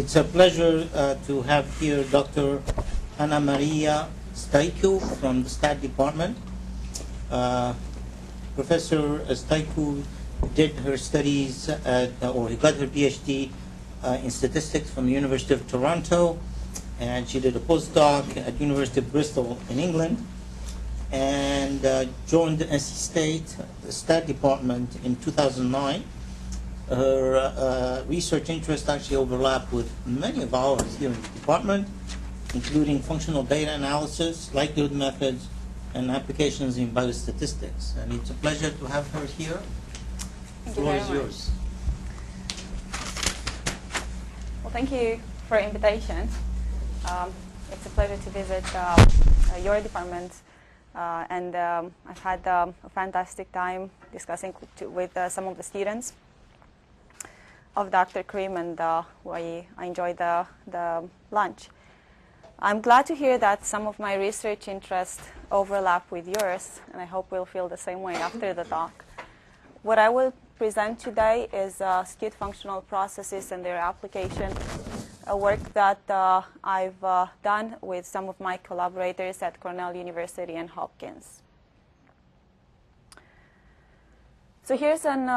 It's a pleasure to have here Dr. Anna Maria Staicu from the Stat Department. Professor Staicu did her studies or got her PhD in statistics from the University of Toronto, and she did a postdoc at University of Bristol in England, and joined the NC State Stat Department in 2009. Her research interests actually overlap with many of ours here in the department, including functional data analysis, likelihood methods, and applications in biostatistics. And it's a pleasure to have her here. Thank The floor is yours. Well, thank you for the invitation. It's a pleasure to visit your department, and I've had a fantastic time discussing with some of the students of Dr. Cream, and I enjoyed the lunch. I'm glad to hear that some of my research interests overlap with yours, and I hope we'll feel the same way after the talk. What I will present today is skewed functional processes and their application, a work that I've done with some of my collaborators at Cornell University and Hopkins. So here's an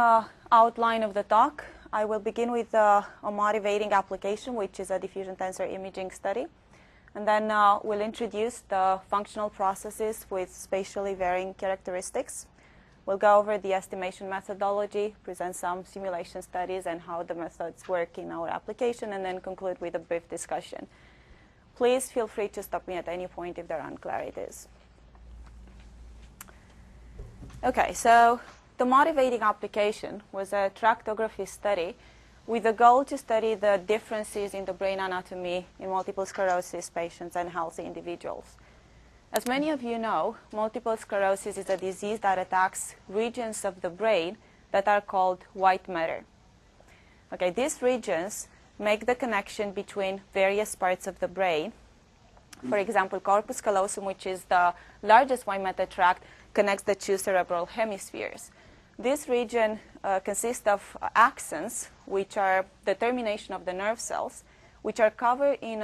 outline of the talk. I will begin with a motivating application, which is a diffusion tensor imaging study. And then we'll introduce the functional processes with spatially varying characteristics. We'll go over the estimation methodology, present some simulation studies and how the methods work in our application, and then conclude with a brief discussion. Please feel free to stop me at any point if there are unclarities. Okay, so the motivating application was a tractography study with the goal to study the differences in the brain anatomy in multiple sclerosis patients and healthy individuals. As many of you know, multiple sclerosis is a disease that attacks regions of the brain that are called white matter. Okay, these regions make the connection between various parts of the brain. For example, corpus callosum, which is the largest white matter tract, connects the two cerebral hemispheres. This region consists of axons, which are the termination of the nerve cells, which are covered in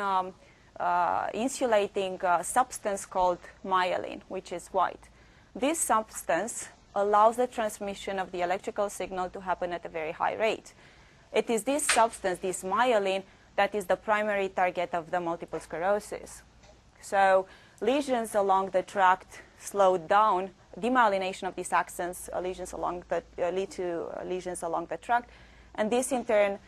insulating substance called myelin, which is white. This substance allows the transmission of the electrical signal to happen at a very high rate. It is this substance, this myelin, that is the primary target of the multiple sclerosis. So lesions along the tract slow down. Demyelination of these axons lead to lesions along the tract, and this in turn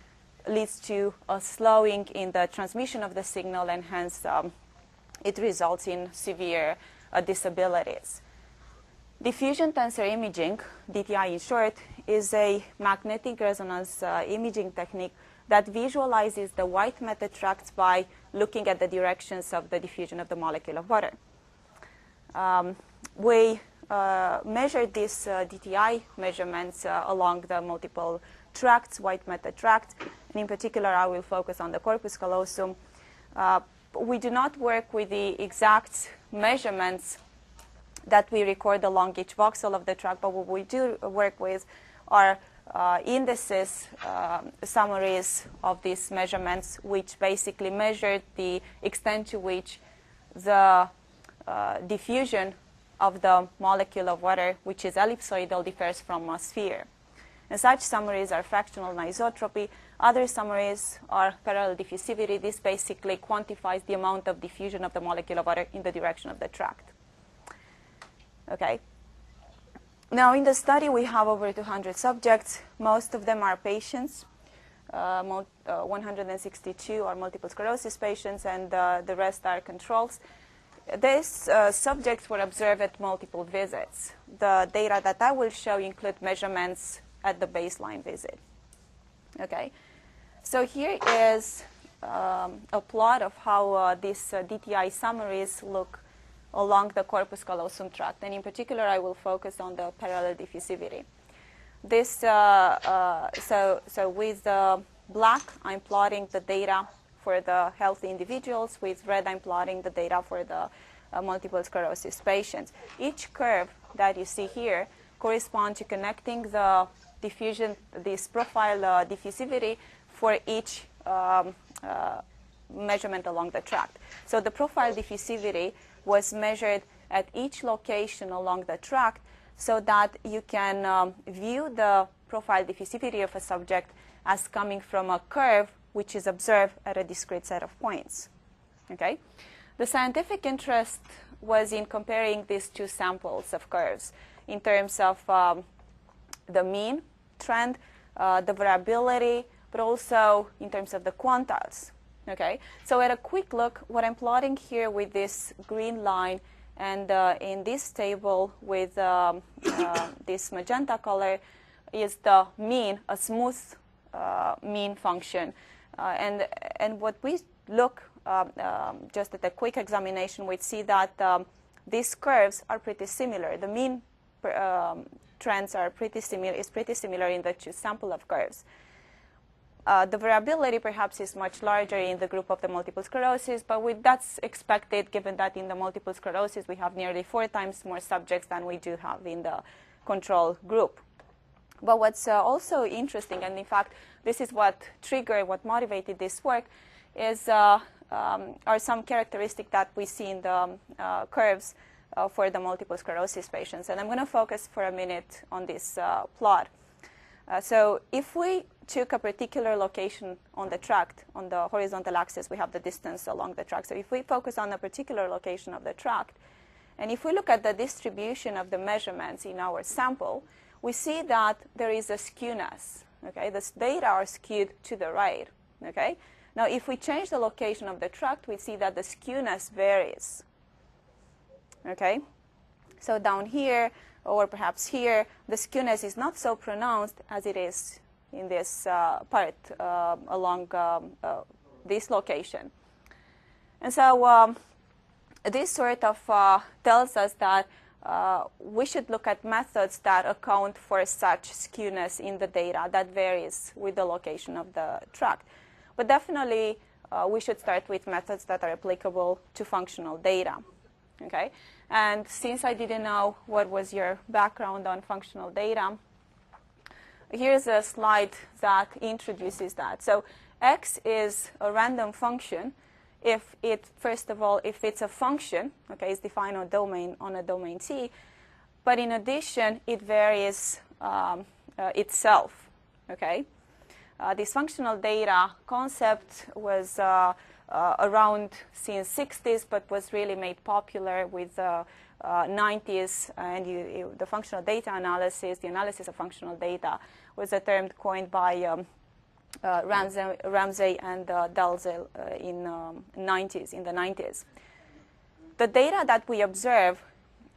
leads to a slowing in the transmission of the signal, and hence it results in severe disabilities. Diffusion tensor imaging, DTI in short, is a magnetic resonance imaging technique that visualizes the white matter tracts by looking at the directions of the diffusion of the molecule of water. We measured these DTI measurements along the multiple tracts, white matter tract, and in particular I will focus on the corpus callosum. We do not work with the exact measurements that we record along each voxel of the tract, but what we do work with are indices, summaries of these measurements, which basically measure the extent to which the diffusion of the molecule of water, which is ellipsoidal, differs from a sphere. And such summaries are fractional anisotropy. Other summaries are parallel diffusivity. This basically quantifies the amount of diffusion of the molecule of water in the direction of the tract. Okay. Now, in the study, we have over 200 subjects. Most of them are patients. 162 are multiple sclerosis patients, and the rest are controls. These subjects were observed at multiple visits. The data that I will show include measurements at the baseline visit. Okay, so here is a plot of how these DTI summaries look along the corpus callosum tract, and in particular I will focus on the parallel diffusivity. This so with black I'm plotting the data for the healthy individuals. With red, I'm plotting the data for the multiple sclerosis patients. Each curve that you see here corresponds to connecting the diffusion, this profile diffusivity for each measurement along the tract. So the profile diffusivity was measured at each location along the tract so that you can view the profile diffusivity of a subject as coming from a curve which is observed at a discrete set of points. Okay? The scientific interest was in comparing these two samples of curves in terms of the mean trend, the variability, but also in terms of the quantiles. Okay? So at a quick look, what I'm plotting here with this green line and in this table with this magenta color is the mean, a smooth mean function. And what we look just at a quick examination, we see that these curves are pretty similar. The mean trends are pretty similar in the two sample of curves. The variability perhaps is much larger in the group of the multiple sclerosis, but that's expected given that in the multiple sclerosis we have nearly 4 times more subjects than we do have in the control group. But what's also interesting, and in fact this is what triggered, what motivated this work, is are some characteristics that we see in the curves for the multiple sclerosis patients. And I'm going to focus for a minute on this plot. So if we took a particular location on the tract, on the horizontal axis we have the distance along the tract. So if we focus on a particular location of the tract, and if we look at the distribution of the measurements in our sample, we see that there is a skewness. Okay? The data are skewed to the right. Okay? Now if we change the location of the tract, we see that the skewness varies. Okay? So down here, or perhaps here, the skewness is not so pronounced as it is in this part along this location. And so this sort of tells us that we should look at methods that account for such skewness in the data that varies with the location of the tract. But definitely, we should start with methods that are applicable to functional data. Okay? And since I didn't know what was your background on functional data, here's a slide that introduces that. So x is a random function if it, first of all, if it's a function, okay, it's defined on a domain T, but in addition, it varies itself, okay? This functional data concept was around since 60s, but was really made popular with 90s, and the functional data analysis, the analysis of functional data, was a term coined by Ramsey and Dalzell in the 90s. The data that we observe,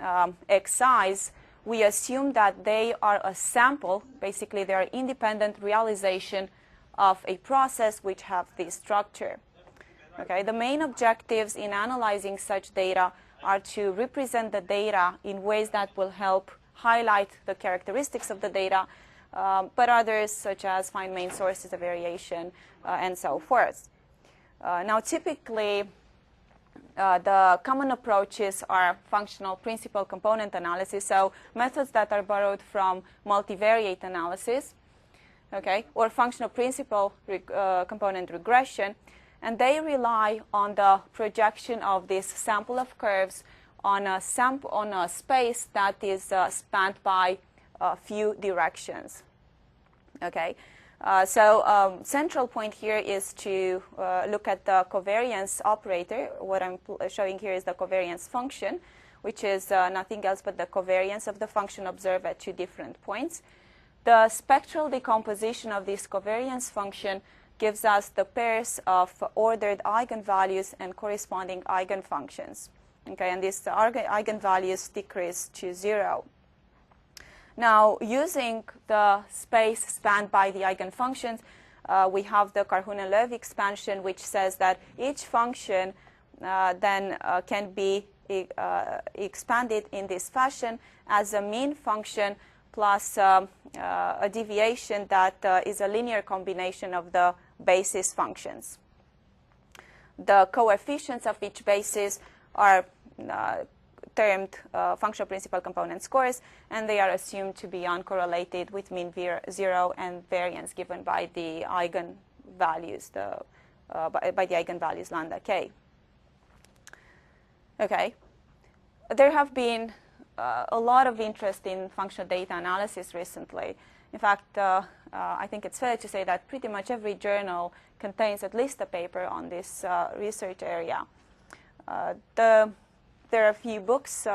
ECEs, we assume that they are a sample, basically they are independent realization of a process which have this structure. Okay, the main objectives in analyzing such data are to represent the data in ways that will help highlight the characteristics of the data, but others such as find main sources of variation and so forth. Now typically the common approaches are functional principal component analysis, so methods that are borrowed from multivariate analysis, okay, or functional principal component regression, and they rely on the projection of this sample of curves on a space that is spanned by a few directions. Okay, so central point here is to look at the covariance operator. What I'm showing here is the covariance function, which is nothing else but the covariance of the function observed at 2 different points. The spectral decomposition of this covariance function gives us the pairs of ordered eigenvalues and corresponding eigenfunctions. Okay, and these eigenvalues decrease to 0. Now, using the space spanned by the eigenfunctions, we have the Carhune-Loew expansion, which says that each function then can be expanded in this fashion as a mean function plus a deviation that is a linear combination of the basis functions. The coefficients of each basis are termed functional principal component scores, and they are assumed to be uncorrelated with mean 0 and variance given by the eigenvalues, the by the eigenvalues lambda k. Okay. There have been a lot of interest in functional data analysis recently. In fact, I think it's fair to say that pretty much every journal contains at least a paper on this research area. There are a few books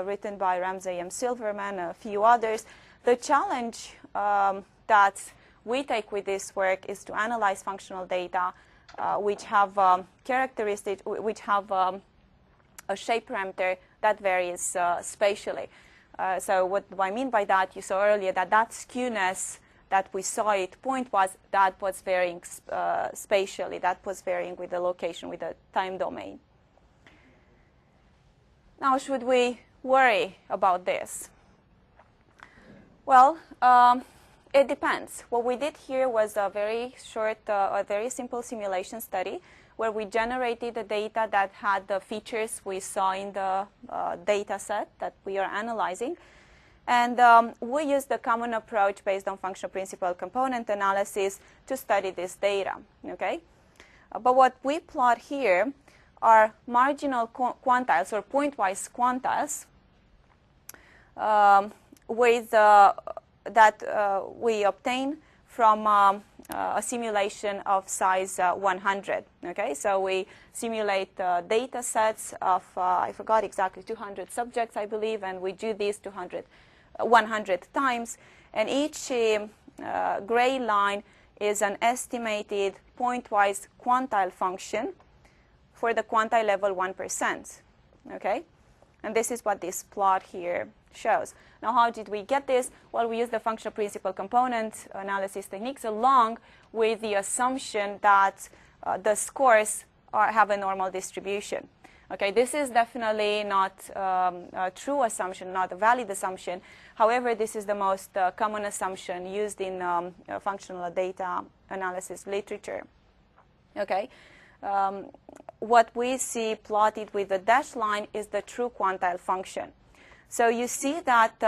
written by Ramsey M. Silverman, a few others. The challenge that we take with this work is to analyze functional data which have characteristics, which have a shape parameter that varies spatially. So what do I mean by that? You saw earlier that that skewness that we saw it that was varying spatially, that was varying with the location, with the time domain. Now, should we worry about this? Well, it depends. What we did here was a very short, a very simple simulation study where we generated the data that had the features we saw in the data set that we are analyzing. And we used the common approach based on functional principal component analysis to study this data. Okay? But what we plot here are marginal quantiles or pointwise quantiles that we obtain from a simulation of size 100. Okay, so we simulate data sets of I forgot exactly 200 subjects, I believe, and we do this 100 times, and each gray line is an estimated pointwise quantile function for the quantile level 1%. Okay, and this is what this plot here shows. Now, how did we get this? Well, we used the functional principal component analysis techniques along with the assumption that the scores have a normal distribution. Okay, this is definitely not a true assumption, not a valid assumption. However, this is the most common assumption used in functional data analysis literature. Okay, what we see plotted with the dashed line is the true quantile function. So you see that,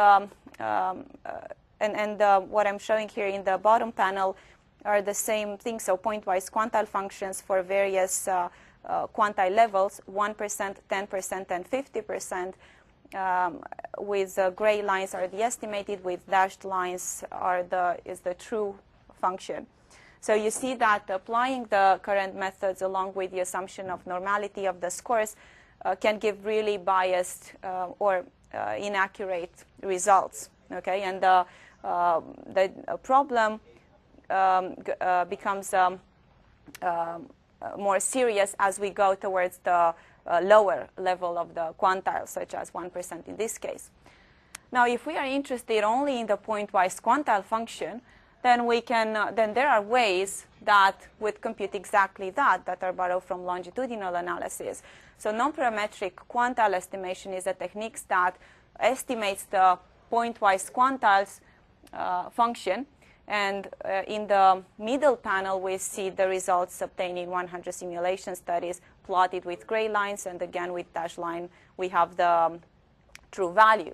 what I'm showing here in the bottom panel are the same things, so pointwise quantile functions for various quantile levels, 1%, 10%, and 50%, with gray lines are the estimated, with dashed lines is the true function. So you see that applying the current methods along with the assumption of normality of the scores can give really biased or inaccurate results. Okay, and the problem becomes more serious as we go towards the lower level of the quantile, such as 1% in this case. Now, if we are interested only in the pointwise quantile function, then there are ways that would compute exactly that are borrowed from longitudinal analysis. So non-parametric quantile estimation is a technique that estimates the pointwise quantiles function. And in the middle panel, we see the results obtained in 100 simulation studies plotted with gray lines, and again with dashed line, we have the true value.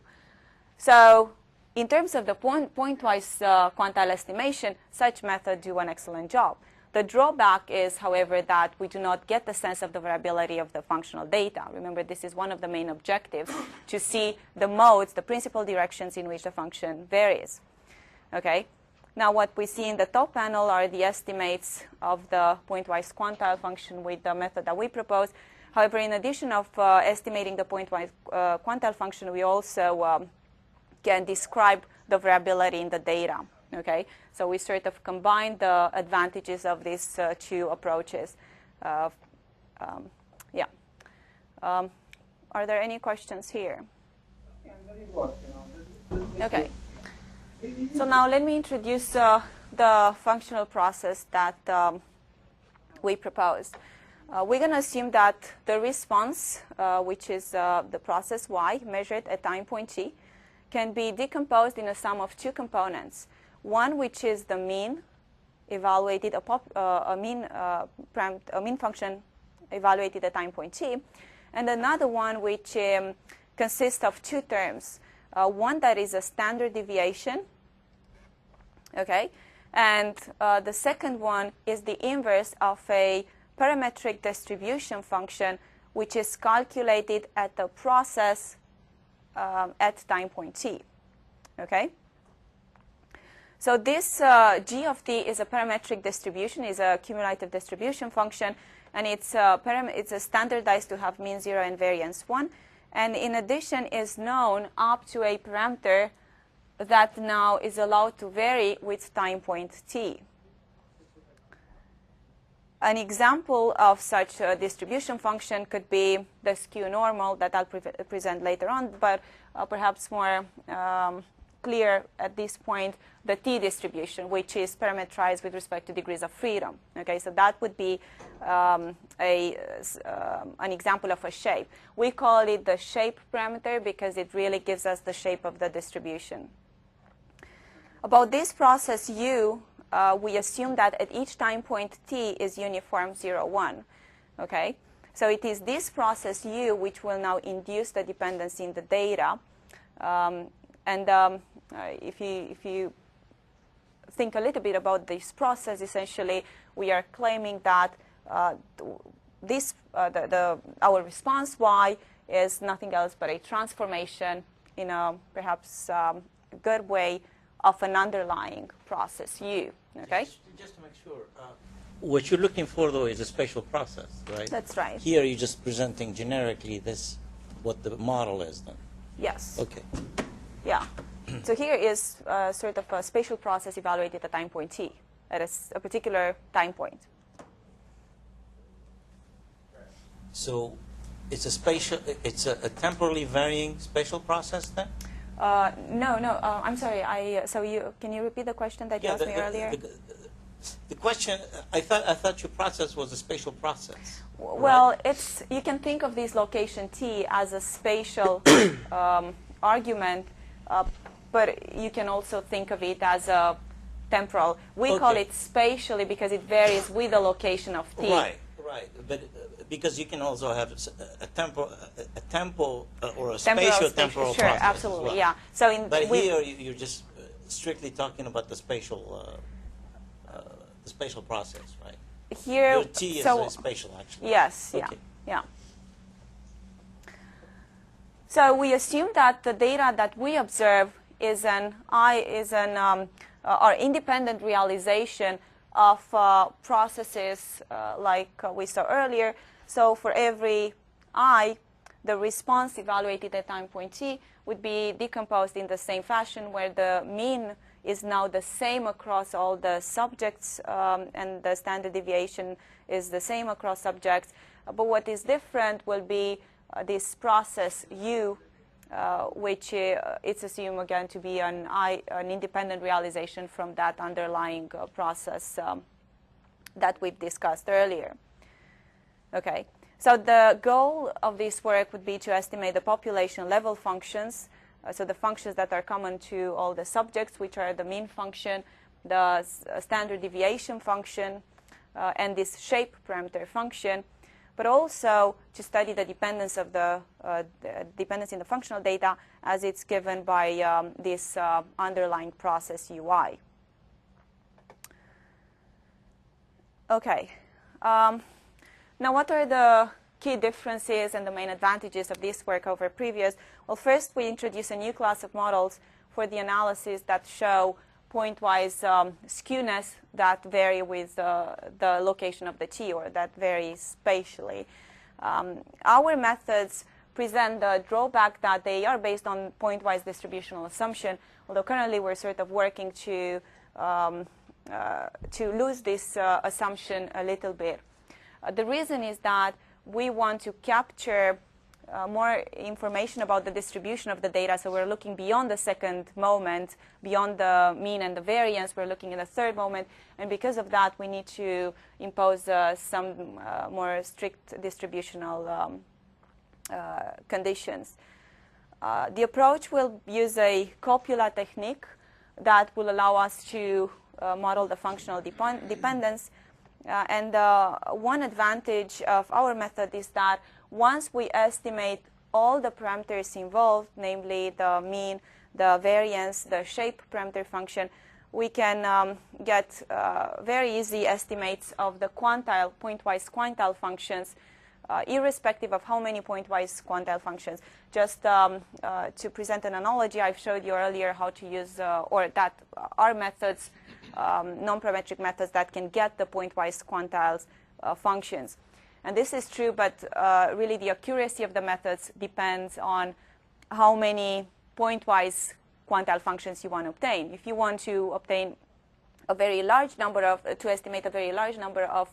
So in terms of the pointwise quantile estimation, such methods do an excellent job. The drawback is, however, that we do not get the sense of the variability of the functional data. Remember, this is one of the main objectives, to see the modes, the principal directions in which the function varies. Okay. Now, what we see in the top panel are the estimates of the pointwise quantile function with the method that we propose. However, in addition of estimating the pointwise quantile function, we also can describe the variability in the data. Okay, so we sort of combine the advantages of these two approaches. Are there any questions here? Okay. So now let me introduce the functional process that we propose. We're going to assume that the response, which is the process y measured at time point t, can be decomposed in a sum of two components. One, which is the mean evaluated, a mean function evaluated at time point t, and another one which consists of two terms. One that is a standard deviation, okay, And the second one is the inverse of a parametric distribution function, which is calculated at the process at time point t. Okay? So this g of t is a parametric distribution, is a cumulative distribution function, and it's a standardized to have mean 0 and variance 1. And in addition is known up to a parameter that now is allowed to vary with time point t. An example of such a distribution function could be the skew normal that I'll present later on, but perhaps more clear at this point, the t distribution, which is parameterized with respect to degrees of freedom. Okay, so that would be an example of a shape. We call it the shape parameter because it really gives us the shape of the distribution. About this process u, we assume that at each time point t is uniform 0, 1. Okay, so it is this process u which will now induce the dependency in the data. If you think a little bit about this process, essentially we are claiming that our response y is nothing else but a transformation in a perhaps good way of an underlying process u. Okay? Just to make sure, what you're looking for though is a spatial process, right? That's right. Here you're just presenting generically this, what the model is then. Yes. Okay. Yeah. So here is sort of a spatial process evaluated at time point t, at a particular time point. So it's a spatial, it's a temporally varying spatial process then? No, I'm sorry. Can you repeat the question that you asked me earlier? The question, I thought your process was a spatial process. Well, right? You can think of this location t as a spatial argument, but you can also think of it as a temporal. We call it spatially because it varies with the location of t. Right. But because you can also have a temporal or a spatial temporal sure, process. Absolutely, well. yeah. So but here you're just strictly talking about the spatial process, right? Here, your t is spatial, actually. Yes. Okay. Yeah. So we assume that the data that we observe is our independent realization of processes like we saw earlier. So for every I, the response evaluated at time point t would be decomposed in the same fashion, where the mean is now the same across all the subjects, and the standard deviation is the same across subjects. But what is different will be this process u, which it's assumed again to be an independent realization from that underlying process that we've discussed earlier. Okay, so the goal of this work would be to estimate the population level functions, so the functions that are common to all the subjects, which are the mean function, the standard deviation function, and this shape parameter function, but also to study the dependence of the dependence in the functional data as it's given by this underlying process UI. Okay. Now, what are the key differences and the main advantages of this work over previous? Well, first, we introduce a new class of models for the analysis that show pointwise skewness that vary with the location of the t, or that vary spatially. Our methods present the drawback that they are based on pointwise distributional assumption, although currently we're sort of working to lose this assumption a little bit. The reason is that we want to capture more information about the distribution of the data, so we're looking beyond the second moment, beyond the mean and the variance, we're looking in the third moment, and because of that we need to impose some more strict distributional conditions. The approach will use a Copula technique that will allow us to model the functional dependence. And one advantage of our method is that once we estimate all the parameters involved, namely the mean, the variance, the shape parameter function, we can get very easy estimates of the quantile, pointwise quantile functions, irrespective of how many pointwise quantile functions. Just to present an analogy, I've showed you earlier how to use, or that are methods, non-parametric methods that can get the pointwise quantiles functions. And this is true, but really the accuracy of the methods depends on how many pointwise quantile functions you want to obtain. If you want to obtain a very large number of, to estimate a very large number of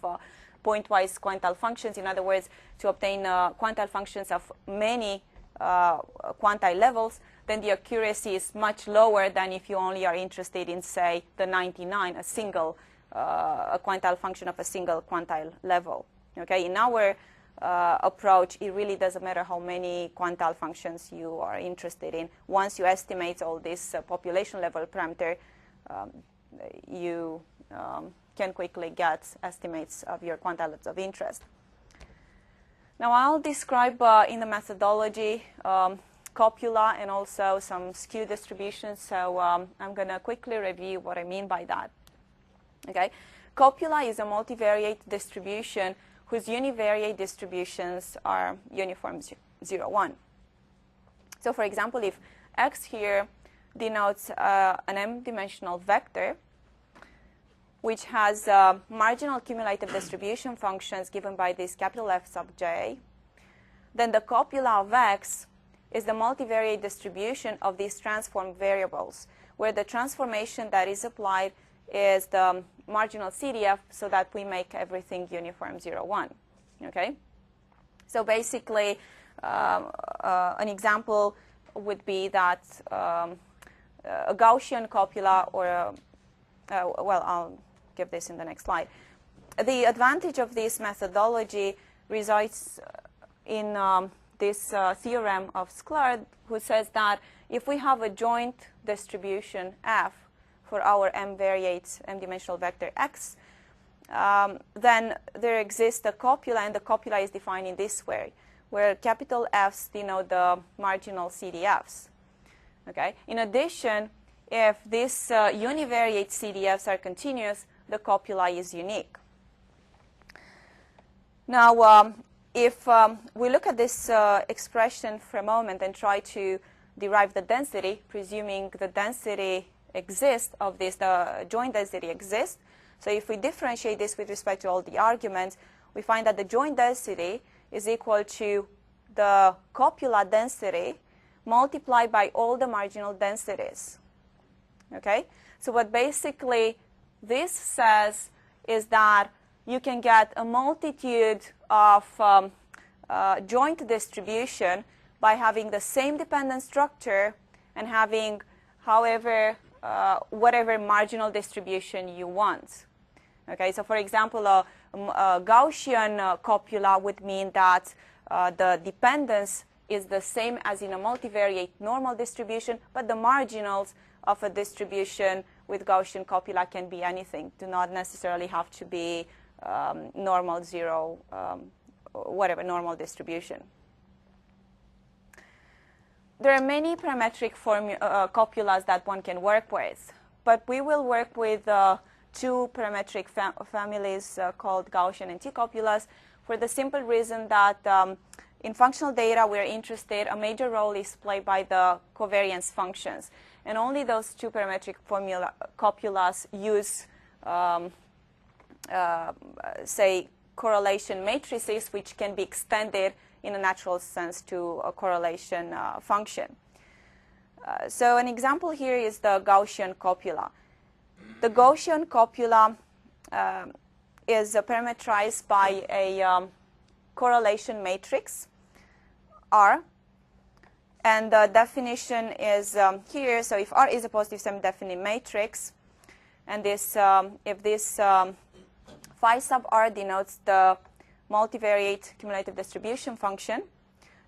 pointwise quantile functions, in other words, to obtain quantile functions of many quantile levels, then the accuracy is much lower than if you only are interested in, say, the 99, a single a quantile function of a single quantile level. Okay, in our approach, it really doesn't matter how many quantile functions you are interested in. Once you estimate all this population level parameter, you can quickly get estimates of your quantiles of interest. Now I'll describe in the methodology Copula and also some skew distributions. So I'm going to quickly review what I mean by that. Okay, Copula is a multivariate distribution whose univariate distributions are uniform 0, 1. So for example, if x here denotes an m-dimensional vector, which has marginal cumulative distribution functions given by this capital F sub j, then the copula of x is the multivariate distribution of these transformed variables, where the transformation that is applied is the marginal CDF, so that we make everything uniform 0, 1. Okay? So basically, an example would be that a Gaussian copula, or well, I'll give this in the next slide. The advantage of this methodology resides in this theorem of Skewed, who says that if we have a joint distribution F for our m-variate m-dimensional vector x, then there exists a copula, and the copula is defined in this way, where capital F's denote the marginal CDFs. Okay? In addition, if these univariate CDFs are continuous, the copula is unique. Now, if we look at this expression for a moment and try to derive the density, presuming the density exists of this, the joint density exists. So if we differentiate this with respect to all the arguments, we find that the joint density is equal to the copula density multiplied by all the marginal densities. Okay? So what basically this says is that you can get a multitude of joint distribution by having the same dependent structure and having, however, whatever marginal distribution you want. Okay, so for example, a Gaussian copula would mean that the dependence is the same as in a multivariate normal distribution, but the marginals of a distribution with Gaussian copula can be anything, do not necessarily have to be normal 0, whatever normal distribution. There are many parametric copulas that one can work with, but we will work with two parametric families called Gaussian and T-copulas for the simple reason that in functional data we're interested, a major role is played by the covariance functions. And only those two parametric copulas use, say, correlation matrices, which can be extended in a natural sense to a correlation function. So an example here is the Gaussian copula. The Gaussian copula is parametrized by a correlation matrix, R, and the definition is here. So if R is a positive semi-definite matrix, and this, if this phi sub R denotes the multivariate cumulative distribution function,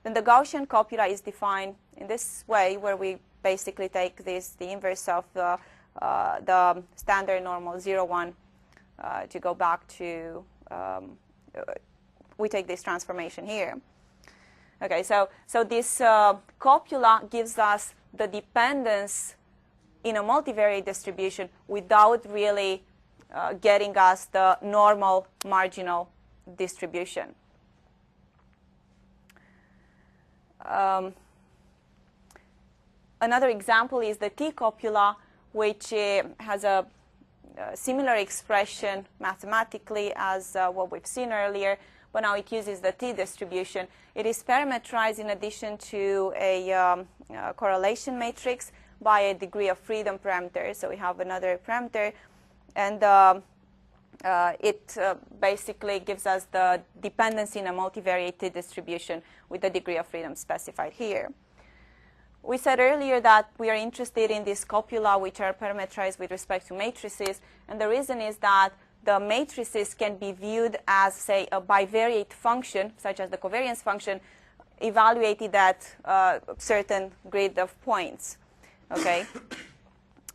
then the Gaussian copula is defined in this way, where we basically take this, the inverse of the standard normal 0, 1 to go back to, we take this transformation here. Okay, so this copula gives us the dependence in a multivariate distribution without really getting us the normal marginal distribution. Another example is the T-copula, which has a similar expression mathematically as what we've seen earlier, but now it uses the T-distribution. It is parametrized in addition to a correlation matrix by a degree of freedom parameter. So we have another parameter, and it basically gives us the dependency in a multivariate T-distribution with the degree of freedom specified here. We said earlier that we are interested in these copula, which are parametrized with respect to matrices, and the reason is that the matrices can be viewed as, say, a bivariate function, such as the covariance function, evaluated at a certain grid of points. Okay.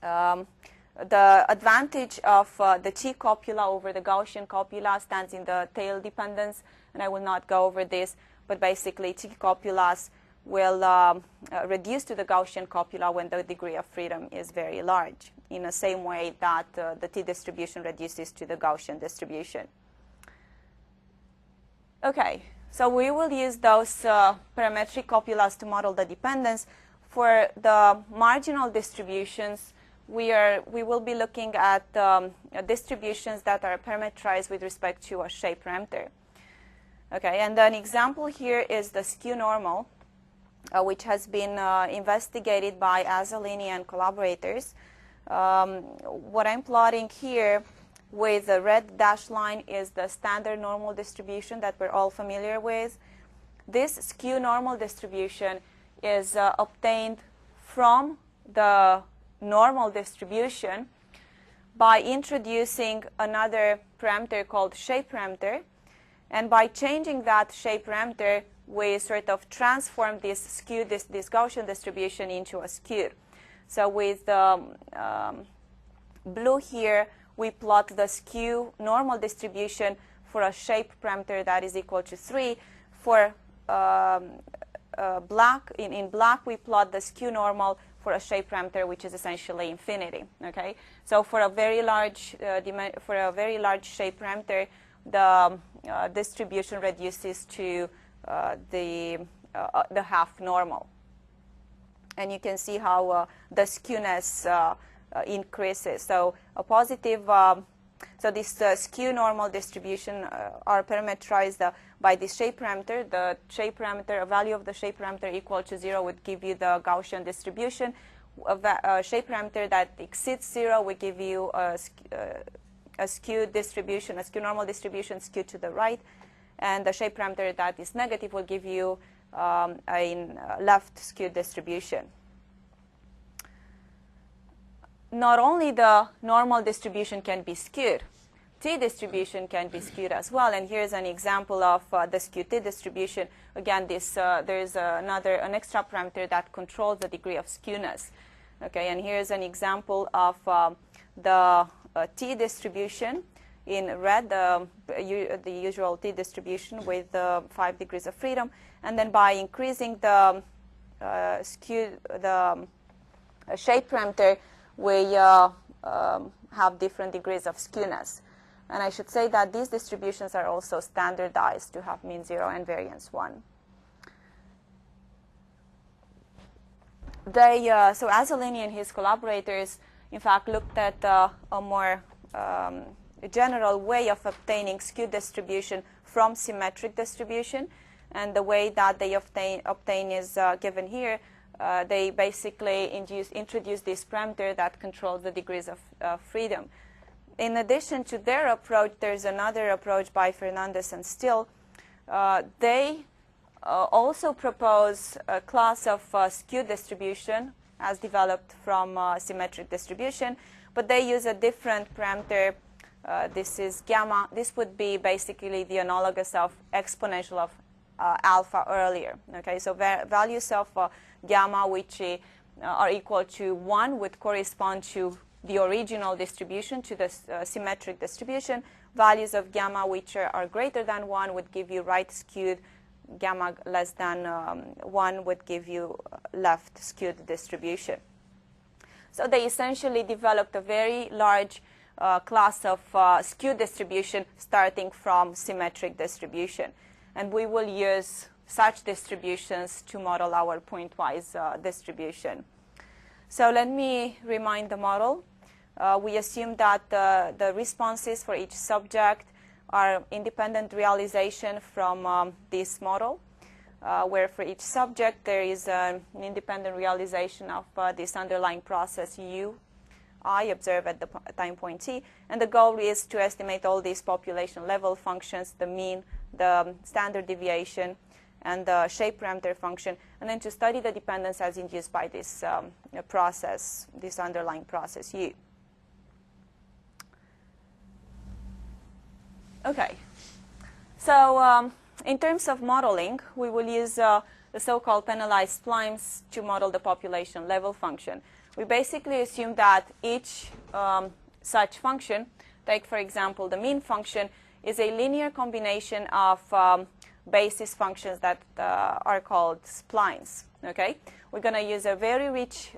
The advantage of the T-copula over the Gaussian copula stands in the tail dependence, and I will not go over this, but basically T-copulas will reduce to the Gaussian copula when the degree of freedom is very large, in the same way that the T-distribution reduces to the Gaussian distribution. Okay, so we will use those parametric copulas to model the dependence. For the marginal distributions, we will be looking at distributions that are parametrized with respect to a shape parameter. Okay, and an example here is the skew normal, which has been investigated by Azzolini and collaborators. What I'm plotting here with the red dashed line is the standard normal distribution that we're all familiar with. This skew normal distribution is obtained from the normal distribution by introducing another parameter called shape parameter, and by changing that shape parameter we sort of transform this skew, this Gaussian distribution into a skewed. So with blue here, we plot the skew normal distribution for a shape parameter that is equal to 3. For black, in black, we plot the skew normal for a shape parameter which is essentially infinity. Okay, so for a very large shape parameter, the distribution reduces to the half normal, and you can see how the skewness increases. So a positive, so this skew normal distribution are parameterized by this shape parameter. The shape parameter, a value of the shape parameter equal to 0 would give you the Gaussian distribution. A shape parameter that exceeds 0 would give you a skewed distribution, a skew normal distribution skewed to the right. And the shape parameter that is negative will give you a left skewed distribution. Not only the normal distribution can be skewed, T-distribution can be skewed as well. And here's an example of the skewed T-distribution. Again, there is an extra parameter that controls the degree of skewness. Okay, and here's an example of the T-distribution. In red, the usual T-distribution with 5 degrees of freedom, and then by increasing the shape parameter, we have different degrees of skewness. And I should say that these distributions are also standardized to have mean 0 and variance 1. So Azzolini and his collaborators, in fact, looked at a more general way of obtaining skewed distribution from symmetric distribution, and the way that they obtain is given here. They basically introduce this parameter that controls the degrees of freedom. In addition to their approach, there's another approach by Fernandez and Still. They also propose a class of skewed distribution as developed from symmetric distribution, but they use a different parameter. This is gamma. This would be basically the analogous of exponential of alpha earlier. Okay, so values of gamma which are equal to 1 would correspond to the original distribution, to the symmetric distribution. Values of gamma which are greater than 1 would give you right skewed. Gamma less than 1 would give you left skewed distribution. So they essentially developed a very large class of skewed distribution starting from symmetric distribution. And we will use such distributions to model our pointwise distribution. So let me remind the model. We assume that the responses for each subject are independent realization from this model, where for each subject there is an independent realization of this underlying process I observe at the time point t, and the goal is to estimate all these population level functions, the mean, the standard deviation, and the shape parameter function, and then to study the dependence as induced by this process, this underlying process u. Okay, so in terms of modeling, we will use the so-called penalized splines to model the population level function. We basically assume that each such function, take for example the mean function, is a linear combination of basis functions that are called splines. Okay, we're going to use a very rich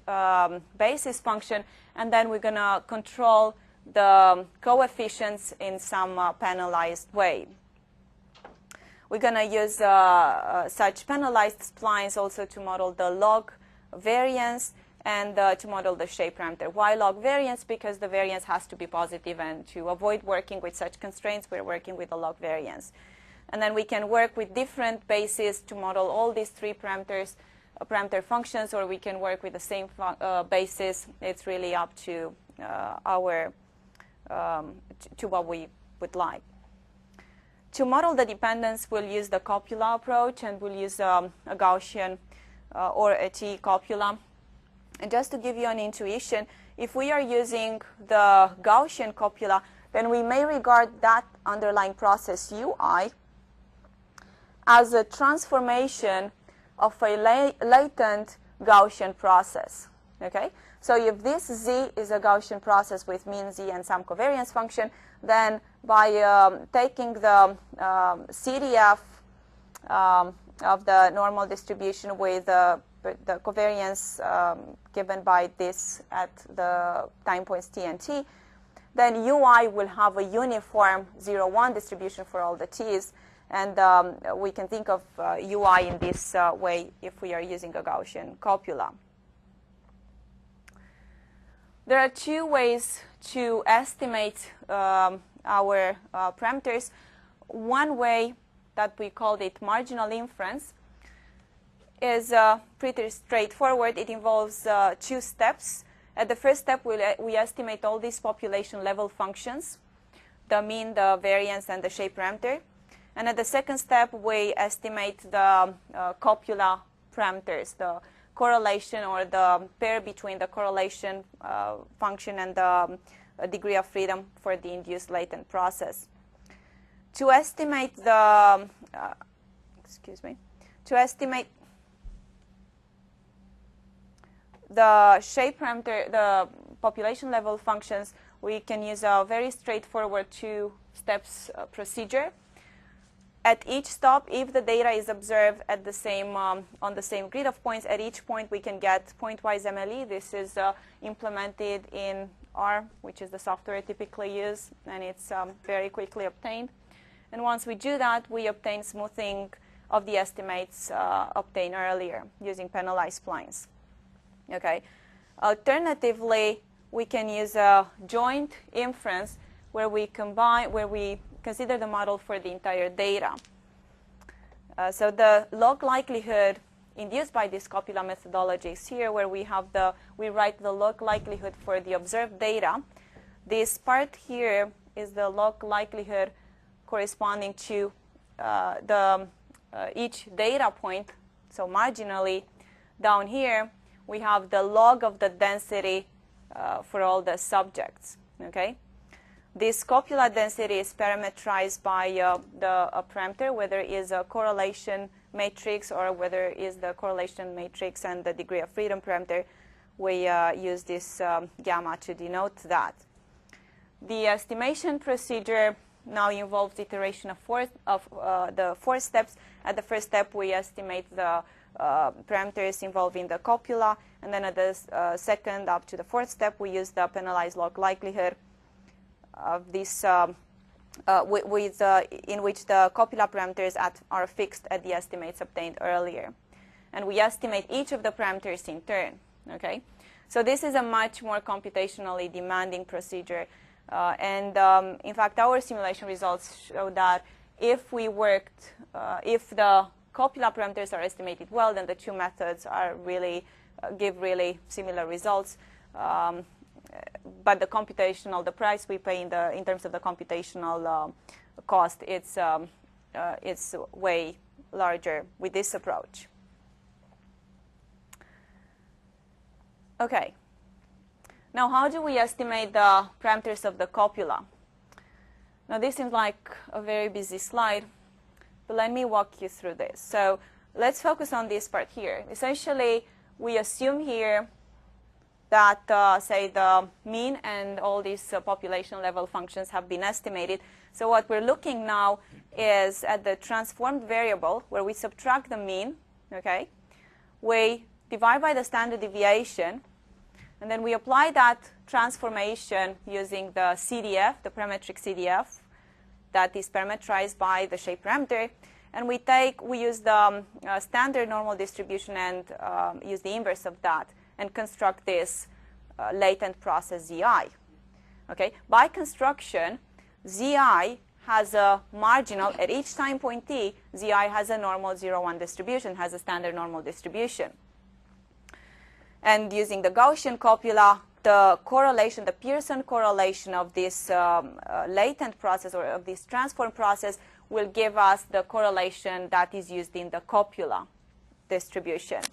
basis function, and then we're going to control the coefficients in some penalized way. We're going to use such penalized splines also to model the log variance and to model the shape parameter. Why log variance? Because the variance has to be positive, and to avoid working with such constraints, we're working with the log variance. And then we can work with different bases to model all these three parameter functions, or we can work with the same basis. It's really up to to what we would like. To model the dependence, we'll use the Copula approach, and we'll use a Gaussian or a T Copula. And just to give you an intuition, if we are using the Gaussian Copula, then we may regard that underlying process UI as a transformation of a latent Gaussian process. Okay? So if this Z is a Gaussian process with mean Z and some covariance function, then by taking the CDF of the normal distribution with the covariance given by this at the time points t and t, then UI will have a uniform 0, 1 distribution for all the t's, and we can think of UI in this way if we are using a Gaussian Copula. There are two ways to estimate our parameters. One way, that we called it marginal inference, is pretty straightforward. It involves two steps. At the first step, we estimate all these population level functions, the mean, the variance, and the shape parameter. And at the second step, we estimate the Copula parameters, the correlation or the pair between the correlation function and the degree of freedom for the induced latent process. To estimate the the shape parameter, the population level functions, we can use a very straightforward two steps procedure. At each stop, if the data is observed at the same on the same grid of points, at each point we can get pointwise MLE. This is implemented in R, which is the software I typically use, and it's very quickly obtained. And once we do that, we obtain smoothing of the estimates obtained earlier using penalized splines. Okay. Alternatively, we can use a joint inference where we consider the model for the entire data. So the log likelihood induced by this Copula methodology is here, where we write the log likelihood for the observed data. This part here is the log likelihood corresponding to each data point. So marginally down here, we have the log of the density for all the subjects. Okay. This Copula density is parameterized by a parameter, whether it is a correlation matrix or whether it is the correlation matrix and the degree of freedom parameter. We use this gamma to denote that. The estimation procedure now involves iteration of the four steps. At the first step, we estimate the parameters involving the copula, and then at the second up to the fourth step, we use the penalized log likelihood of this, in which the copula parameters are fixed at the estimates obtained earlier. And we estimate each of the parameters in turn. Okay? So this is a much more computationally demanding procedure. In fact, our simulation results show that if we worked, if the copula parameters are estimated well, then the two methods are really give really similar results. But the computational, the price we pay in terms of the computational cost, it's way larger with this approach. Okay. Now, how do we estimate the parameters of the copula? Now, this seems like a very busy slide, but let me walk you through this. So let's focus on this part here. Essentially, we assume here that, say, the mean and all these population level functions have been estimated. So what we're looking now is at the transformed variable, where we subtract the mean, okay? We divide by the standard deviation, and then we apply that transformation using the CDF, the parametric CDF, that is parametrized by the shape parameter. And we use the standard normal distribution and use the inverse of that and construct this latent process ZI. Okay? By construction, ZI has a marginal, at each time point t, ZI has a normal 0, 1 distribution, has a standard normal distribution. And using the Gaussian copula, the correlation, the Pearson correlation of this latent process or of this transform process will give us the correlation that is used in the copula distribution.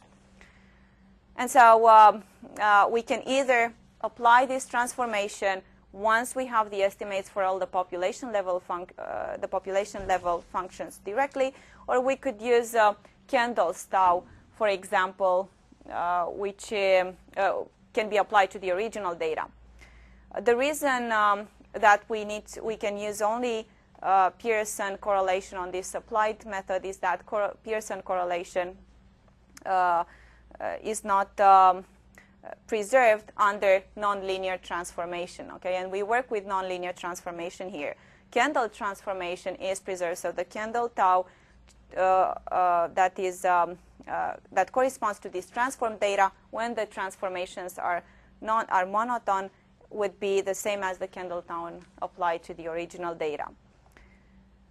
And so we can either apply this transformation once we have the estimates for all the population level functions directly, or we could use Kendall's tau, for example, which can be applied to the original data. The reason that we can use only Pearson correlation on this applied method is that Pearson correlation is not preserved under nonlinear transformation. Okay, and we work with nonlinear transformation here. Kendall transformation is preserved, so the Kendall tau that corresponds to this transform data when the transformations are monotone would be the same as the Kendall tau applied to the original data.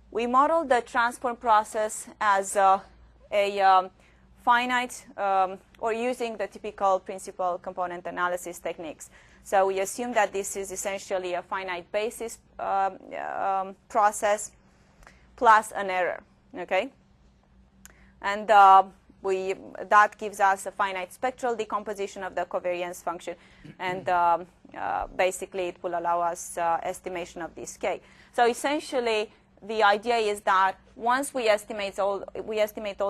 We model the transform process as a finite or using the typical principal component analysis techniques. So we assume that this is essentially a finite basis process plus an error. Okay, and that gives us a finite spectral decomposition of the covariance function, and basically it will allow us estimation of this k. So essentially, the idea is that once we estimate all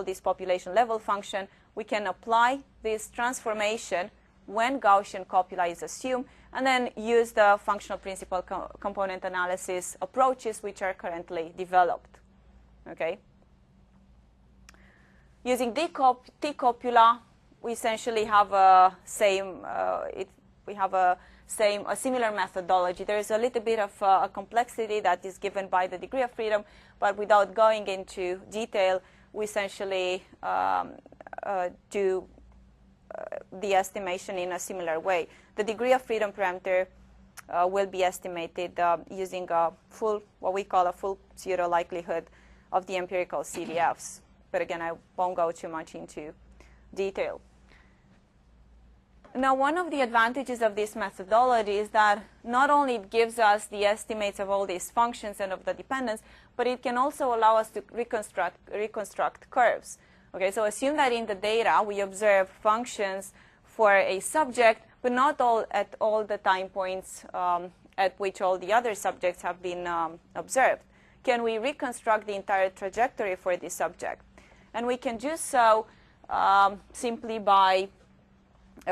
these population level function, we can apply this transformation when Gaussian copula is assumed, and then use the functional principal component analysis approaches which are currently developed. Okay. Using T-copula, we essentially have a similar methodology. There is a little bit of a complexity that is given by the degree of freedom, but without going into detail, we essentially do the estimation in a similar way. The degree of freedom parameter will be estimated using what we call a full zero likelihood of the empirical CDFs. But again, I won't go too much into detail. Now, one of the advantages of this methodology is that not only it gives us the estimates of all these functions and of the dependence, but it can also allow us to reconstruct curves. Okay, so assume that in the data we observe functions for a subject, but not at all the time points at which all the other subjects have been observed. Can we reconstruct the entire trajectory for this subject? And we can do so simply by,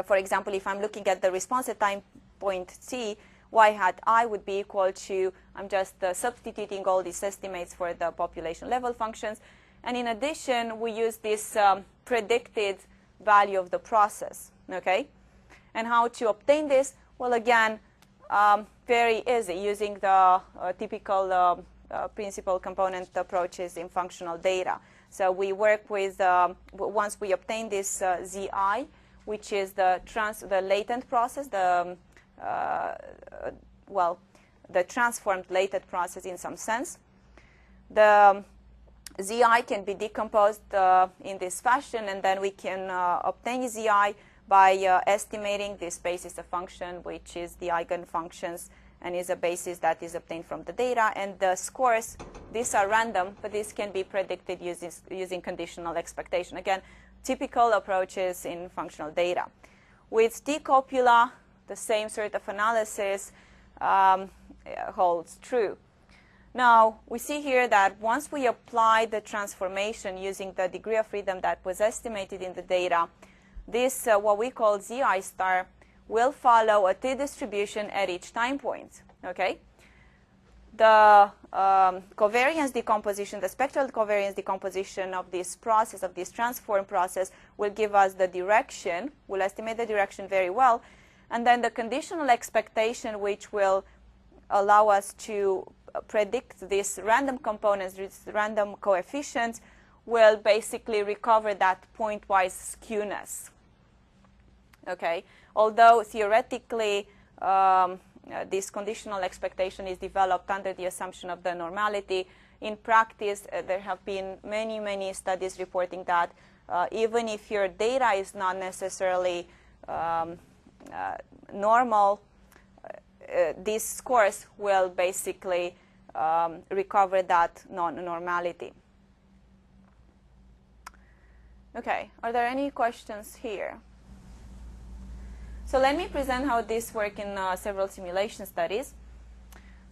for example, if I'm looking at the response at time point t, y hat I would be equal to, I'm just substituting all these estimates for the population level functions, And in addition, we use this predicted value of the process, okay? And how to obtain this? Well, again, very easy, using the typical principal component approaches in functional data. So we work with, once we obtain this ZI, which is the latent process, the transformed latent process in some sense. The ZI can be decomposed in this fashion, and then we can obtain ZI by estimating this basis of function, which is the eigenfunctions, and is a basis that is obtained from the data. And the scores, these are random, but this can be predicted using conditional expectation. Again, typical approaches in functional data. With Copula, the same sort of analysis holds true. Now, we see here that once we apply the transformation using the degree of freedom that was estimated in the data, this, what we call ZI star, will follow a t-distribution at each time point, okay? The covariance decomposition, the spectral covariance decomposition of this process, of this transform process, will give us the direction, will estimate the direction very well, and then the conditional expectation, which will allow us to predict these random components, these random coefficients, will basically recover that pointwise skewness. Okay, although theoretically this conditional expectation is developed under the assumption of the normality, in practice there have been many studies reporting that even if your data is not necessarily normal, these scores will basically recover that non-normality. Okay, are there any questions here? So let me present how this works in several simulation studies.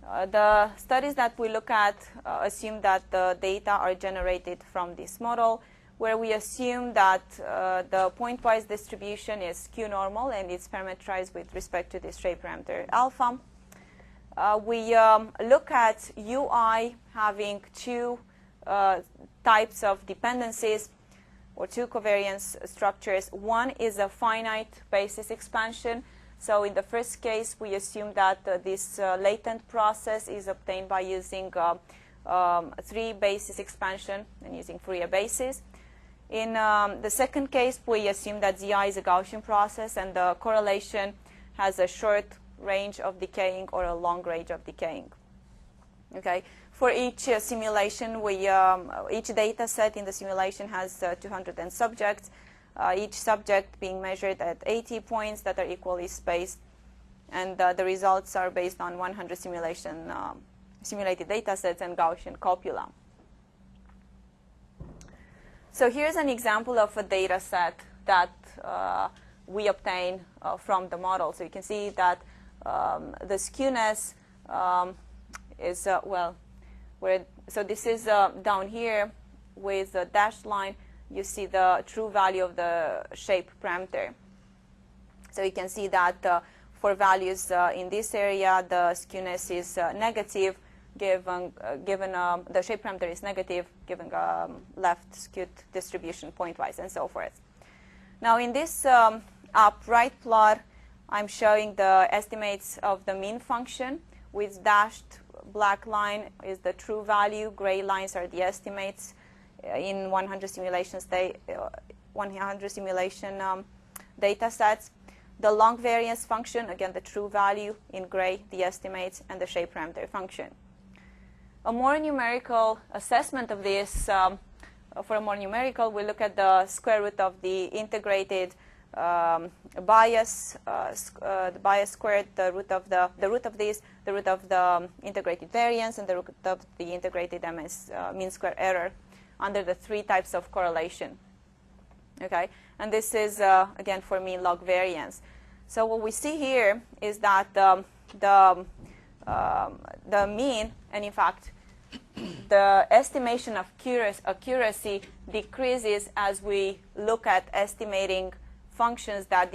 The studies that we look at assume that the data are generated from this model, where we assume that the pointwise distribution is skew normal and it's parameterized with respect to this shape parameter alpha. We look at UI having two types of dependencies, or two covariance structures. One is a finite basis expansion. So in the first case, we assume that this latent process is obtained by using 3 basis expansion and using Fourier basis. In the second case, we assume that ZI is a Gaussian process and the correlation has a short range of decaying or a long range of decaying. Okay. For each simulation, each data set in the simulation has 200 subjects, each subject being measured at 80 points that are equally spaced, and the results are based on 100 simulated data sets and Gaussian copula. So here's an example of a data set that we obtain from the model. So you can see that the skewness is, so this is down here with the dashed line. You see the true value of the shape parameter. So you can see that for values in this area, the skewness is negative, given the shape parameter is negative, given left skewed distribution pointwise, and so forth. Now in this upright plot, I'm showing the estimates of the mean function, with dashed black line is the true value, gray lines are the estimates in 100 simulation data sets. The long variance function, again the true value, in gray the estimates, and the shape parameter function. A more numerical assessment of this, for a more numerical, we look at the square root of the integrated bias, the bias squared, the root of this, the root of the integrated variance, and the root of the integrated mean square error under the 3 types of correlation. Okay, and this is again for mean log variance. So what we see here is that the mean, and in fact the estimation of accuracy decreases as we look at estimating functions that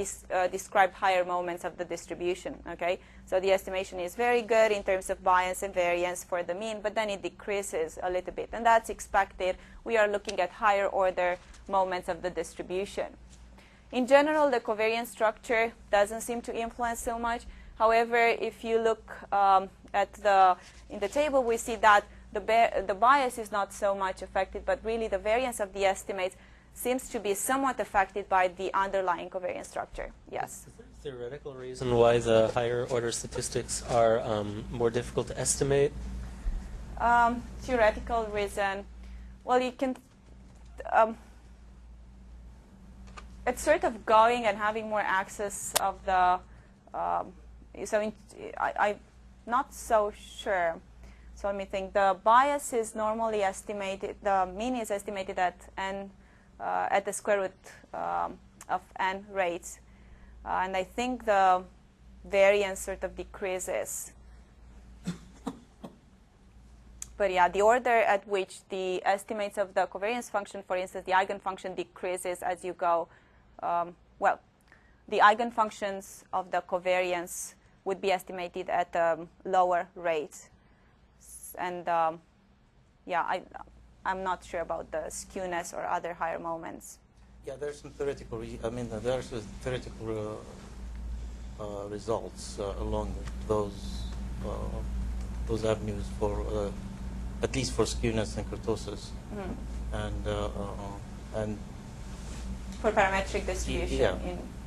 describe higher moments of the distribution. Okay, so the estimation is very good in terms of bias and variance for the mean, but then it decreases a little bit, and that's expected. We are looking at higher order moments of the distribution. In general, the covariance structure doesn't seem to influence so much. However, if you look in the table, we see that the bias is not so much affected, but really the variance of the estimates seems to be somewhat affected by the underlying covariance structure. Yes? Is there a theoretical reason why the higher order statistics are more difficult to estimate? Theoretical reason. Well, you can... it's sort of going and having more access of the... I'm not so sure. So let me think. The bias is normally estimated, the mean is estimated at n, at the square root of n rates. And I think the variance sort of decreases. But yeah, the order at which the estimates of the covariance function, for instance, the eigenfunction decreases as you go. Well, the eigenfunctions of the covariance would be estimated at a lower rate. And yeah, I'm not sure about the skewness or other higher moments. Yeah, there's some theoretical. There's theoretical results along those avenues for at least for skewness and kurtosis, and for parametric distribution. Yeah,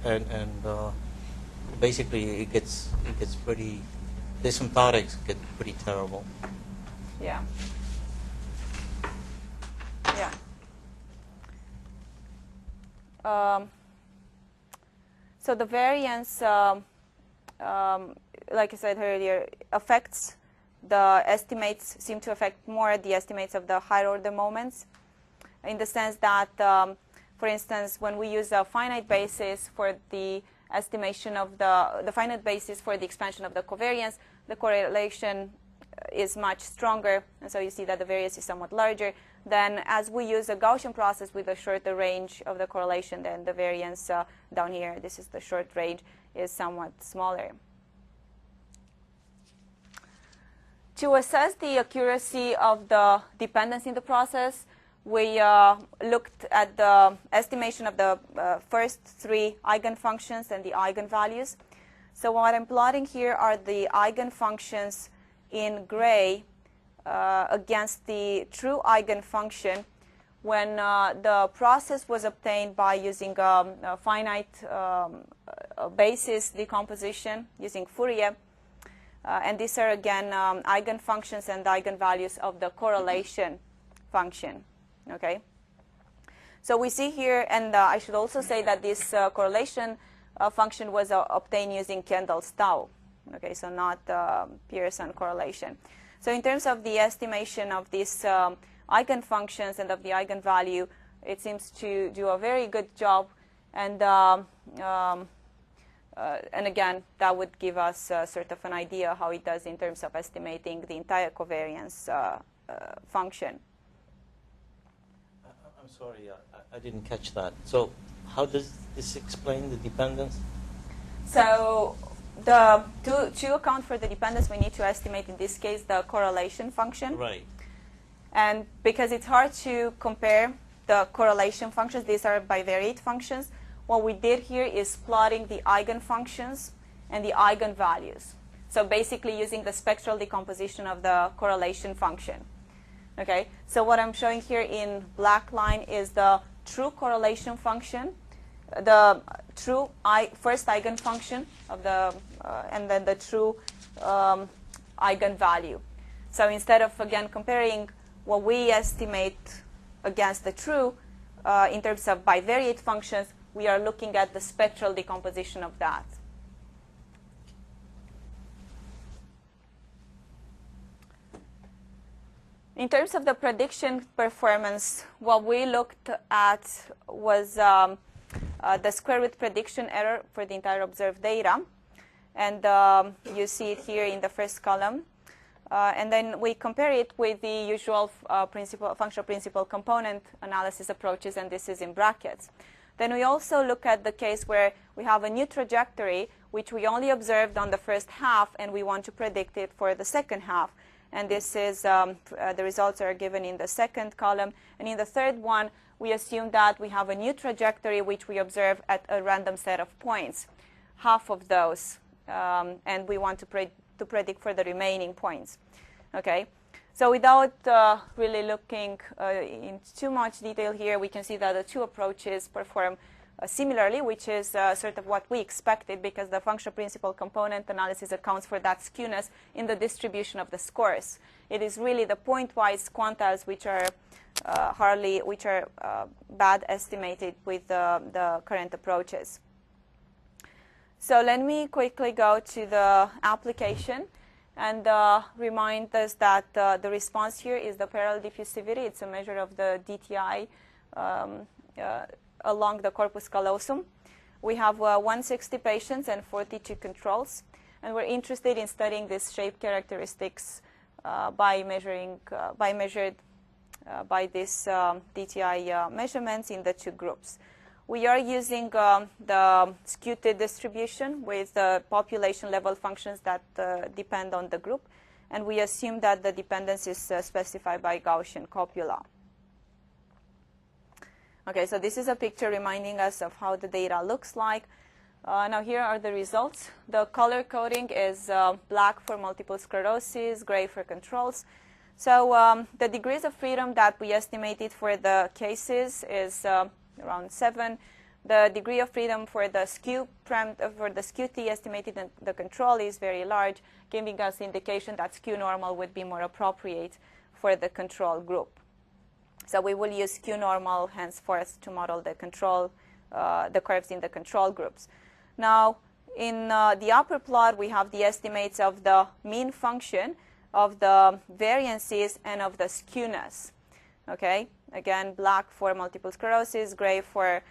and basically it gets pretty. The asymptotics get pretty terrible. Yeah. Yeah. So the variance, like I said earlier, affects the estimates, seem to affect more the estimates of the higher order moments, in the sense that, for instance, when we use a finite basis for the estimation of the finite basis for the expansion of the covariance, the correlation is much stronger, and so you see that the variance is somewhat larger. Then as we use a Gaussian process with a shorter range of the correlation, then the variance down here, this is the short range, is somewhat smaller. To assess the accuracy of the dependence in the process, we looked at the estimation of the first three eigenfunctions and the eigenvalues. So what I'm plotting here are the eigenfunctions in gray against the true eigenfunction when the process was obtained by using a finite basis decomposition using Fourier. And these are, again, eigenfunctions and eigenvalues of the correlation function. Okay? So we see here, and I should also say that this correlation function was obtained using Kendall's tau. Okay, so not Pearson correlation. So in terms of the estimation of these eigenfunctions and of the eigenvalue, it seems to do a very good job. And again, that would give us sort of an idea how it does in terms of estimating the entire covariance function. I'm sorry, I didn't catch that. So how does this explain the dependence? So to account for the dependence, we need to estimate, in this case, the correlation function. Right. And because it's hard to compare the correlation functions, these are bivariate functions, what we did here is plotting the eigenfunctions and the eigenvalues. So basically using the spectral decomposition of the correlation function. Okay, so what I'm showing here in black line is the true correlation function, the true first eigenfunction of the, and then the true eigenvalue. So instead of, again, comparing what we estimate against the true in terms of bivariate functions, we are looking at the spectral decomposition of that. In terms of the prediction performance, what we looked at was the square root prediction error for the entire observed data. And you see it here in the first column. And then we compare it with the usual functional principal component analysis approaches, and this is in brackets. Then we also look at the case where we have a new trajectory, which we only observed on the first half, and we want to predict it for the second half. And this is, the results are given in the second column. And in the third one, we assume that we have a new trajectory, which we observe at a random set of points, half of those. And we want to predict for the remaining points. Okay? So without really looking in too much detail here, we can see that the two approaches perform similarly, which is sort of what we expected, because the functional principal component analysis accounts for that skewness in the distribution of the scores. It is really the pointwise quantiles which are bad estimated with the current approaches. So let me quickly go to the application and remind us that the response here is the parallel diffusivity. It's a measure of the DTI along the corpus callosum. We have 160 patients and 42 controls, and we're interested in studying these shape characteristics by this DTI measurements in the two groups. We are using the skewed distribution with the population level functions that depend on the group, and we assume that the dependence is specified by Gaussian copula. Okay, so this is a picture reminding us of how the data looks like. Now here are the results. The color coding is black for multiple sclerosis, gray for controls. So the degrees of freedom that we estimated for the cases is around 7. The degree of freedom for the skew T estimated in the control is very large, giving us indication that skew normal would be more appropriate for the control group. So we will use skew normal henceforth to model the curves in the control groups. Now, in the upper plot, we have the estimates of the mean function, of the variances, and of the skewness. Okay, again, black for multiple sclerosis, gray for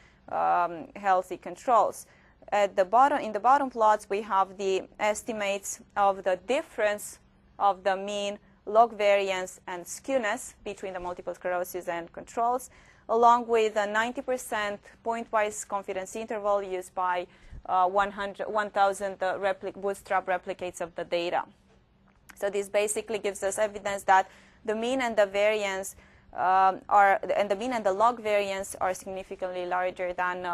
healthy controls. At the bottom, in the bottom plots, we have the estimates of the difference of the mean, log variance, and skewness between the multiple sclerosis and controls, along with a 90% pointwise confidence interval used by 1,000 bootstrap replicates of the data. So this basically gives us evidence that the mean and the variance the mean and the log variance are significantly larger than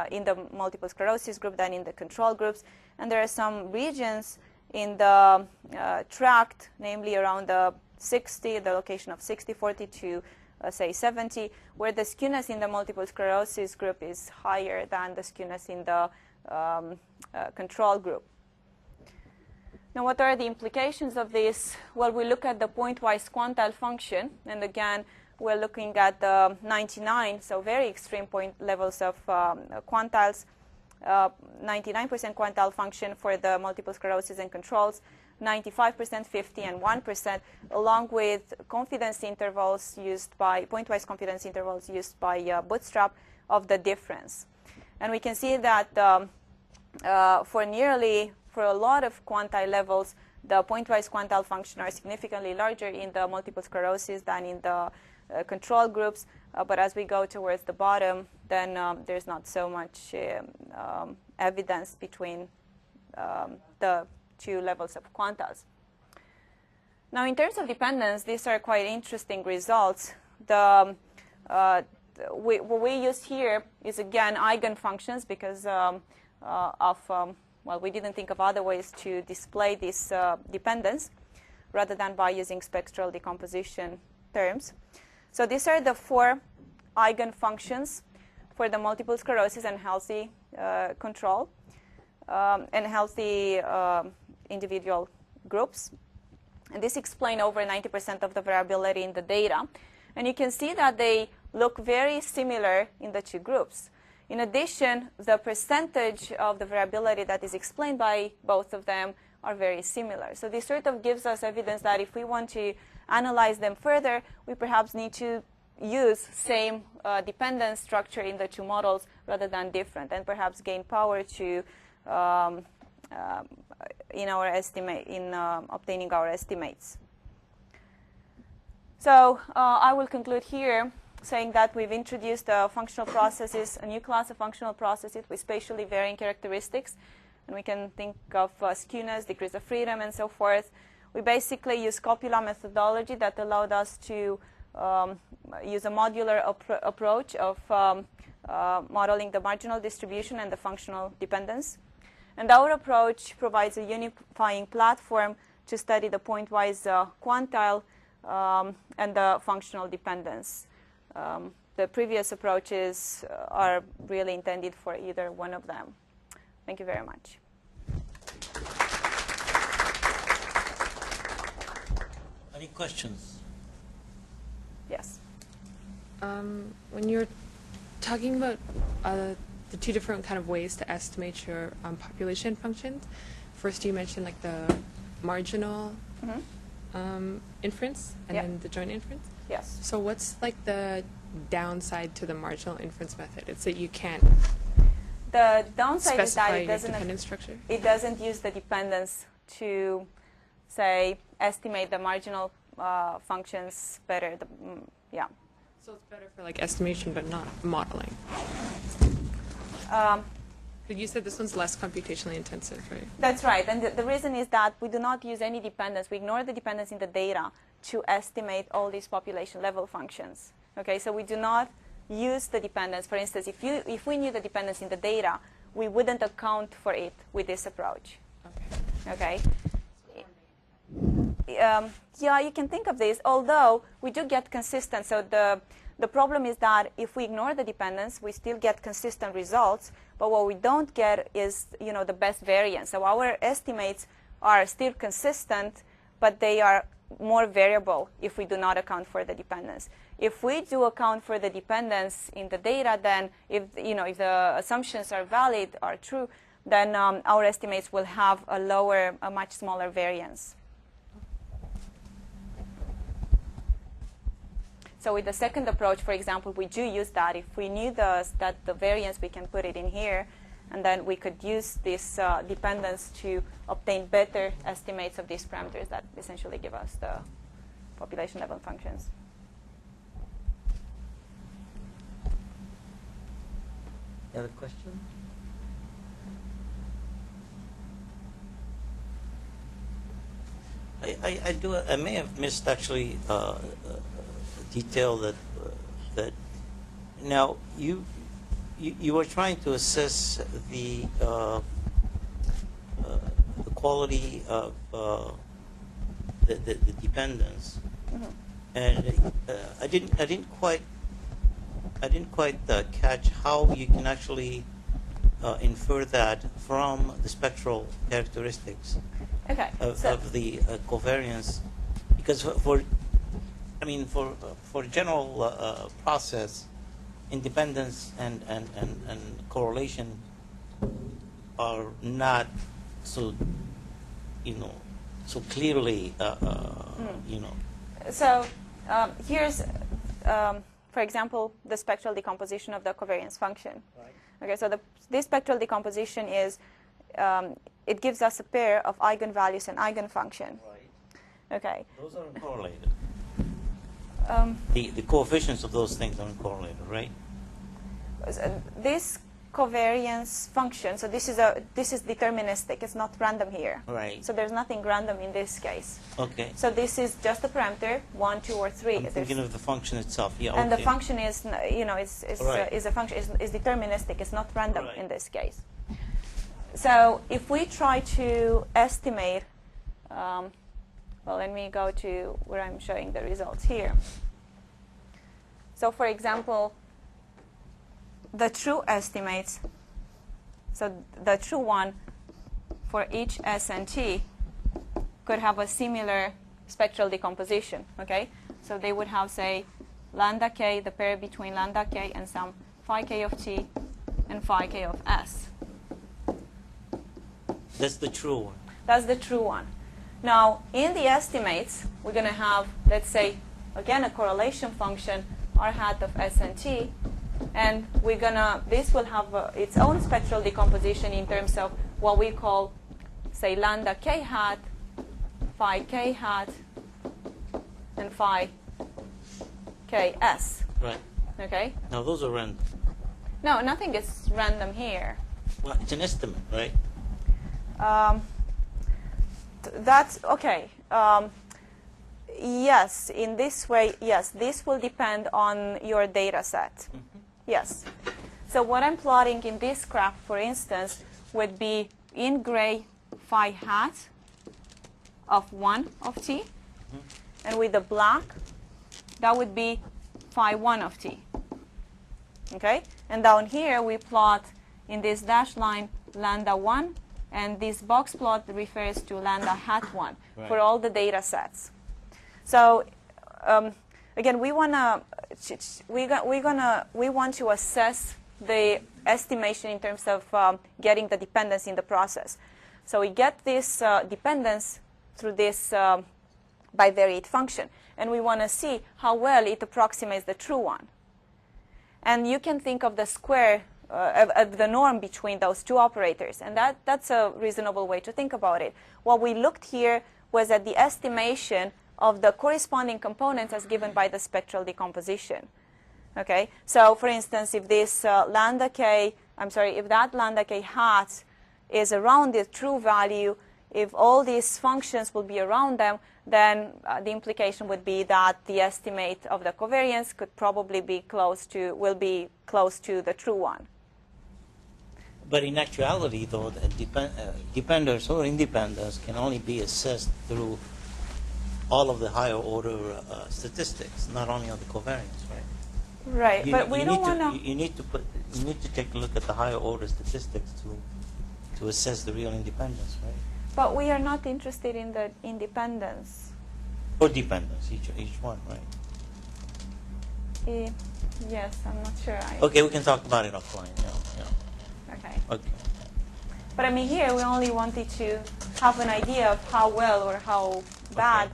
in the multiple sclerosis group than in the control groups. And there are some regions in the tract, namely around the location of 60, 40 to say 70, where the skewness in the multiple sclerosis group is higher than the skewness in the control group. Now, what are the implications of this? Well, we look at the pointwise quantile function, and again, we're looking at the 99, so very extreme point levels of quantiles, 99% quantile function for the multiple sclerosis and controls, 95%, 50, and 1%, along with confidence intervals used by, pointwise confidence intervals used by Bootstrap of the difference. And we can see that for a lot of quantile levels, the pointwise quantile function are significantly larger in the multiple sclerosis than in the control groups. But as we go towards the bottom, then there's not so much evidence between the two levels of quantiles. Now, in terms of dependence, these are quite interesting results. What we use here is, again, eigenfunctions because well, we didn't think of other ways to display this dependence rather than by using spectral decomposition terms. So these are the 4 eigenfunctions for the multiple sclerosis and healthy control and healthy individual groups. And this explains over 90% of the variability in the data. And you can see that they look very similar in the two groups. In addition, the percentage of the variability that is explained by both of them are very similar. So this sort of gives us evidence that if we want to analyze them further, we perhaps need to use same dependence structure in the two models rather than different, and perhaps gain power to in obtaining our estimates. So I will conclude here saying that we've introduced functional processes, a new class of functional processes with spatially varying characteristics. And we can think of skewness, degrees of freedom, and so forth. We basically use Copula methodology that allowed us to use a modular approach of modeling the marginal distribution and the functional dependence. And our approach provides a unifying platform to study the pointwise quantile and the functional dependence. The previous approaches are really intended for either one of them. Thank you very much. Any questions? Yes. When you're talking about the two different kind of ways to estimate your population functions, first you mentioned like the marginal inference and then the joint inference. Yes. So what's like the downside to the marginal inference method? It's that you can't The downside is specify that your dependence structure. it doesn't use the dependence to, say, estimate the marginal functions better. Yeah. So it's better for like estimation but not modeling. But you said this one's less computationally intensive, right? That's right. And the reason is that we do not use any dependence. We ignore the dependence in the data to estimate all these population level functions. Okay, so we do not use the dependence. For instance, if we knew the dependence in the data, we wouldn't account for it with this approach. Okay. Yeah, you can think of this, although we do get consistent. So the problem is that if we ignore the dependence, we still get consistent results, but what we don't get is, the best variance. So our estimates are still consistent, but they are more variable if we do not account for the dependence. If we do account for the dependence in the data, then if the assumptions are valid, are true, then our estimates will have a much smaller variance. So with the second approach, for example, we do use that. If we knew that the variance, we can put it in here, and then we could use this dependence to obtain better estimates of these parameters that essentially give us the population level functions. Any other question? I may have missed actually detail that now you were trying to assess the quality of the dependence, and I didn't quite catch how you can actually infer that from the spectral characteristics of the covariance, because for general process, independence and correlation are not so clearly So here's for example the spectral decomposition of the covariance function. Right. Okay, so this spectral decomposition is it gives us a pair of eigenvalues and eigenfunction. Right. Okay. Those are uncorrelated. The coefficients of those things are uncorrelated, right? This covariance function, so this is deterministic. It's not random here. Right. So there's nothing random in this case. Okay. So this is just a parameter, 1, 2, or 3. I'm thinking of the function itself. Yeah. And okay. the function is, Right. is a function is deterministic. It's not random Right. in this case. So if we try to estimate, well, let me go to where I'm showing the results here. So for example, the true estimates, so the true one for each S and T could have a similar spectral decomposition, okay? So they would have, say, lambda k, the pair between lambda k and some phi k of t and phi k of s. That's the true one. That's the true one. Now, in the estimates, we're going to have, let's say, again, a correlation function, r hat of s and t, and this will have its own spectral decomposition in terms of what we call, say, lambda k hat, phi k hat, and phi k s. Right. Okay? Now those are random. No, nothing is random here. Well, it's an estimate, right? That's okay. Yes, in this way, yes, this will depend on your data set. Yes. So what I'm plotting in this graph, for instance, would be in gray phi hat of 1 of t, and with the black, that would be phi 1 of t. Okay? And down here, we plot in this dashed line lambda 1, and this box plot refers to lambda hat 1 for all the data sets. So again, we want to assess the estimation in terms of getting the dependence in the process. So we get this dependence through this bivariate function, and we want to see how well it approximates the true one. And you can think of the square of the norm between those two operators, and that's a reasonable way to think about it. What we looked here was at the estimation of the corresponding components as given by the spectral decomposition. Okay, so for instance, if this if that lambda k hat is around the true value, if all these functions will be around them, then the implication would be that the estimate of the covariance could probably be will be close to the true one. But in actuality, though, the dependers or independents can only be assessed through all of the higher order statistics, not only on the covariance, right? Right, but we don't want to. You need to take a look at the higher order statistics to assess the real independence, right? But we are not interested in the independence. Or dependence, each one, right? Yes, I'm not sure. Okay, we can talk about it offline. Yeah. Okay. Okay. But I mean, here we only wanted to have an idea of how well or how bad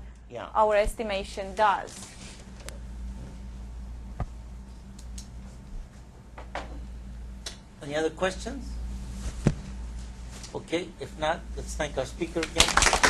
our estimation does. Any other questions? Okay, if not, let's thank our speaker again.